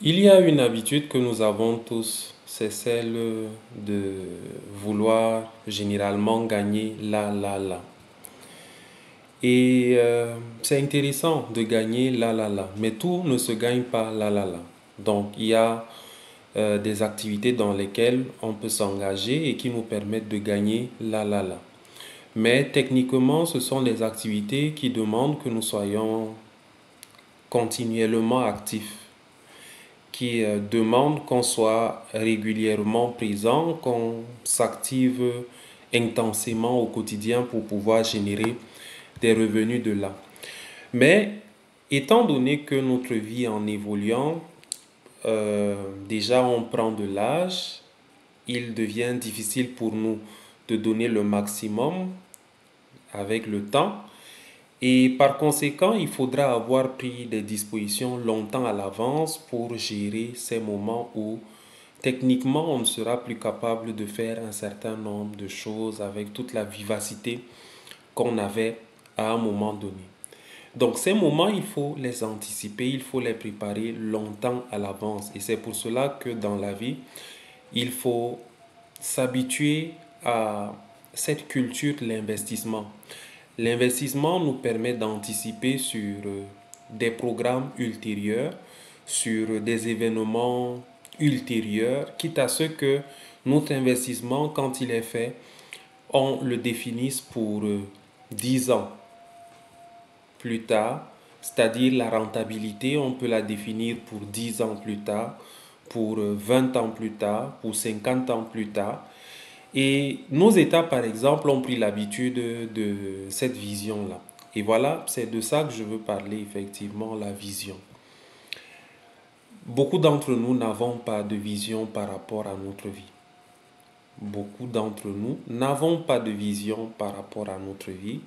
Il y a une habitude que nous avons tous, c'est celle de vouloir généralement gagner la. Et c'est intéressant de gagner la, mais tout ne se gagne pas la. Donc il y a des activités dans lesquelles on peut s'engager et qui nous permettent de gagner la. Mais techniquement, ce sont des activités qui demandent que nous soyons continuellement actifs, qui demande qu'on soit régulièrement présent, qu'on s'active intensément au quotidien pour pouvoir générer des revenus de là. Mais étant donné que notre vie en évoluant, déjà on prend de l'âge, il devient difficile pour nous de donner le maximum avec le temps. Et par conséquent, il faudra avoir pris des dispositions longtemps à l'avance pour gérer ces moments où techniquement on ne sera plus capable de faire un certain nombre de choses avec toute la vivacité qu'on avait à un moment donné. Donc ces moments, il faut les anticiper, il faut les préparer longtemps à l'avance. Et c'est pour cela que dans la vie, il faut s'habituer à cette culture de l'investissement. L'investissement nous permet d'anticiper sur des programmes ultérieurs, sur des événements ultérieurs, quitte à ce que notre investissement, quand il est fait, on le définisse pour 10 ans plus tard, c'est-à-dire la rentabilité, on peut la définir pour 10 ans plus tard, pour 20 ans plus tard, pour 50 ans plus tard. Et nos États, par exemple, ont pris l'habitude de cette vision-là. Et voilà, c'est de ça que je veux parler, effectivement, la vision. Beaucoup d'entre nous n'avons pas de vision par rapport à notre vie. Beaucoup d'entre nous n'avons pas de vision par rapport à notre vie.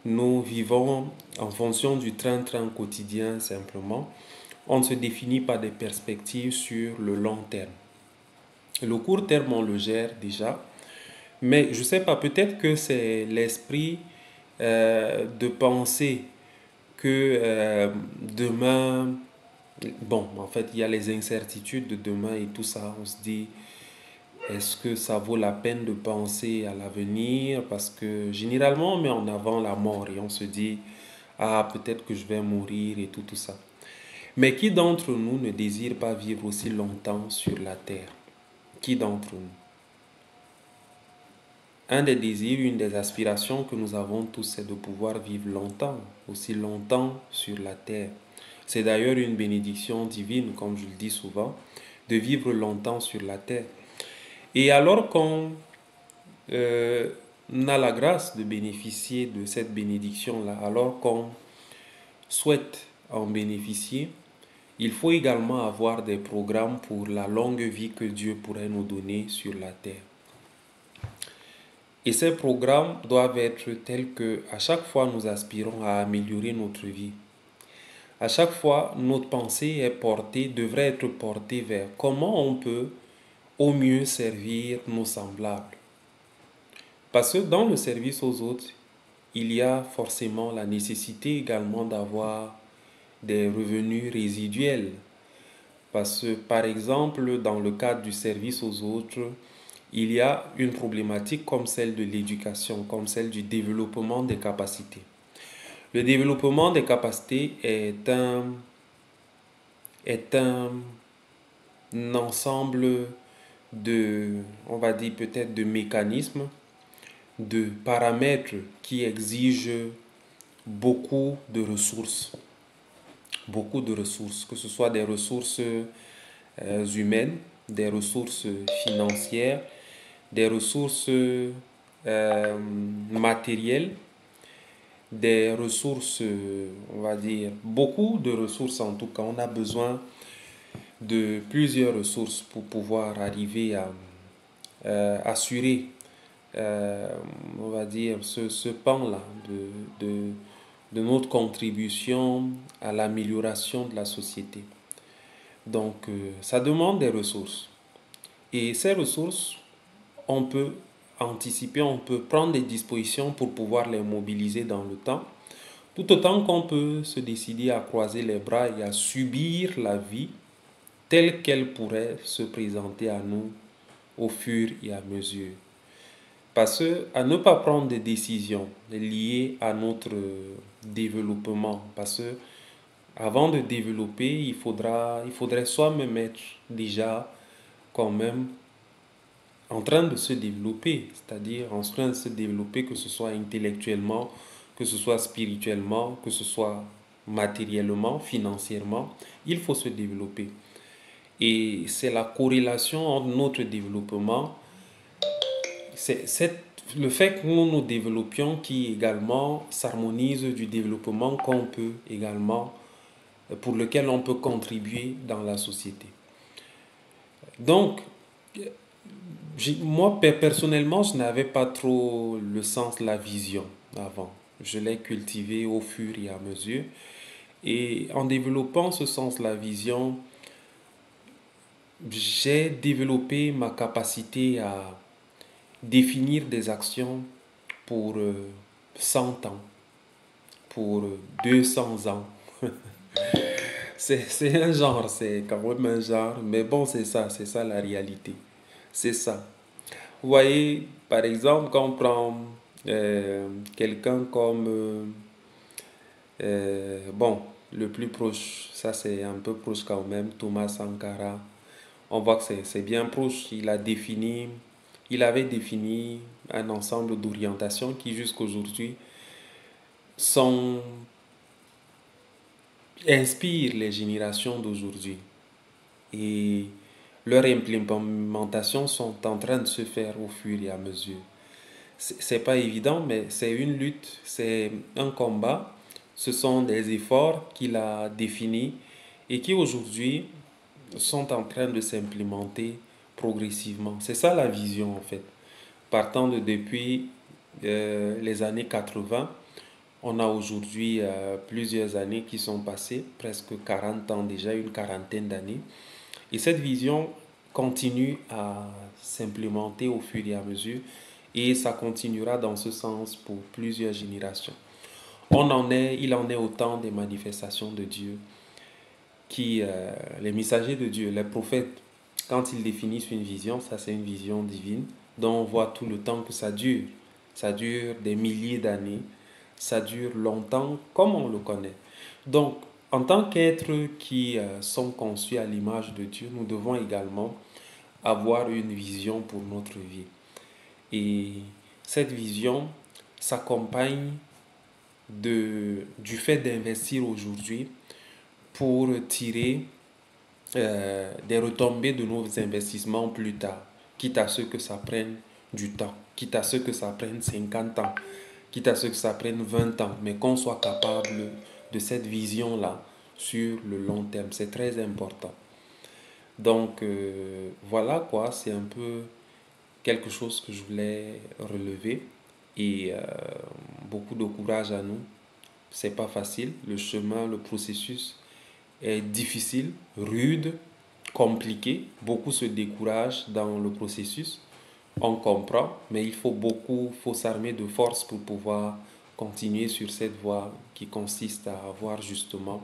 Nous vivons en fonction du train-train quotidien simplement. On ne se définit pas des perspectives sur le long terme. Le court terme, on le gère déjà. Mais je ne sais pas, peut-être que c'est l'esprit de penser que demain, bon, en fait, il y a les incertitudes de demain et tout ça. On se dit, est-ce que ça vaut la peine de penser à l'avenir? Parce que généralement, on met en avant la mort et on se dit, ah, peut-être que je vais mourir et tout ça. Mais qui d'entre nous ne désire pas vivre aussi longtemps sur la terre? Qui d'entre nous? Un des désirs, une des aspirations que nous avons tous, c'est de pouvoir vivre longtemps, aussi longtemps sur la terre. C'est d'ailleurs une bénédiction divine, comme je le dis souvent, de vivre longtemps sur la terre. Et alors qu'on a la grâce de bénéficier de cette bénédiction-là, alors qu'on souhaite en bénéficier, il faut également avoir des programmes pour la longue vie que Dieu pourrait nous donner sur la terre. Et ces programmes doivent être tels que à chaque fois nous aspirons à améliorer notre vie. À chaque fois, notre pensée est portée, devrait être portée vers comment on peut au mieux servir nos semblables. Parce que dans le service aux autres, il y a forcément la nécessité également d'avoir des revenus résiduels. Parce que, par exemple, dans le cadre du service aux autres, il y a une problématique comme celle de l'éducation, comme celle du développement des capacités. Le développement des capacités est un ensemble de, on va dire peut-être de mécanismes, de paramètres qui exigent beaucoup de ressources, que ce soit des ressources humaines, des ressources financières, des ressources matérielles, des ressources, on va dire, beaucoup de ressources en tout cas. On a besoin de plusieurs ressources pour pouvoir arriver à assurer, on va dire, ce pan-là de notre contribution à l'amélioration de la société. Donc, ça demande des ressources. Et ces ressources, on peut anticiper, on peut prendre des dispositions pour pouvoir les mobiliser dans le temps, tout autant qu'on peut se décider à croiser les bras et à subir la vie telle qu'elle pourrait se présenter à nous au fur et à mesure. Parce que à ne pas prendre des décisions liées à notre développement, parce que avant de développer, il faudrait soit me mettre déjà quand même en train de se développer, c'est-à-dire en train de se développer, que ce soit intellectuellement, que ce soit spirituellement, que ce soit matériellement, financièrement, il faut se développer. Et c'est la corrélation entre notre développement, le fait que nous nous développions qui également s'harmonise du développement qu'on peut également, pour lequel on peut contribuer dans la société. Donc, moi, personnellement, je n'avais pas trop le sens, la vision avant. Je l'ai cultivé au fur et à mesure. Et en développant ce sens, la vision, j'ai développé ma capacité à définir des actions pour 100 ans, pour 200 ans. C'est un genre, c'est quand même un genre, mais bon, c'est ça la réalité. C'est ça. Vous voyez, par exemple, quand on prend quelqu'un comme, bon, le plus proche, ça c'est un peu proche quand même, Thomas Sankara, on voit que c'est bien proche. Il avait défini un ensemble d'orientations qui jusqu'aujourd'hui sont, inspirent les générations d'aujourd'hui. Et leurs implémentations sont en train de se faire au fur et à mesure. C'est pas évident, mais c'est une lutte, c'est un combat. Ce sont des efforts qu'il a définis et qui aujourd'hui sont en train de s'implémenter progressivement. C'est ça la vision en fait. Partant de depuis les années 80, on a aujourd'hui plusieurs années qui sont passées, presque 40 ans déjà, une quarantaine d'années. Et cette vision continue à s'implémenter au fur et à mesure et ça continuera dans ce sens pour plusieurs générations. Il en est autant des manifestations de Dieu les messagers de Dieu, les prophètes, quand ils définissent une vision, ça c'est une vision divine, dont on voit tout le temps que ça dure. Ça dure des milliers d'années, ça dure longtemps comme on le connaît. Donc, en tant qu'êtres qui sont conçus à l'image de Dieu, nous devons également avoir une vision pour notre vie. Et cette vision s'accompagne du fait d'investir aujourd'hui pour tirer des retombées de nos investissements plus tard, quitte à ce que ça prenne du temps, quitte à ce que ça prenne 50 ans, quitte à ce que ça prenne 20 ans, mais qu'on soit capable de cette vision-là sur le long terme. C'est très important. Donc voilà quoi, c'est un peu quelque chose que je voulais relever et beaucoup de courage à nous. C'est pas facile, le chemin, le processus est difficile, rude, compliqué. Beaucoup se découragent dans le processus. On comprend, mais faut s'armer de force pour pouvoir continuer sur cette voie qui consiste à avoir justement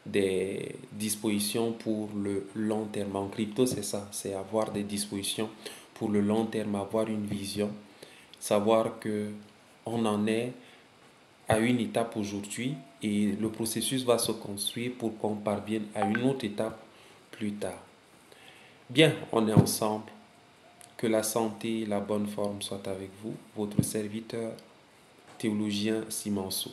des dispositions pour le long terme. En crypto, c'est ça, c'est avoir des dispositions pour le long terme, avoir une vision, savoir que on en est à une étape aujourd'hui et le processus va se construire pour qu'on parvienne à une autre étape plus tard. Bien, on est ensemble. Que la santé et la bonne forme soient avec vous. Votre serviteur théologien Simanso.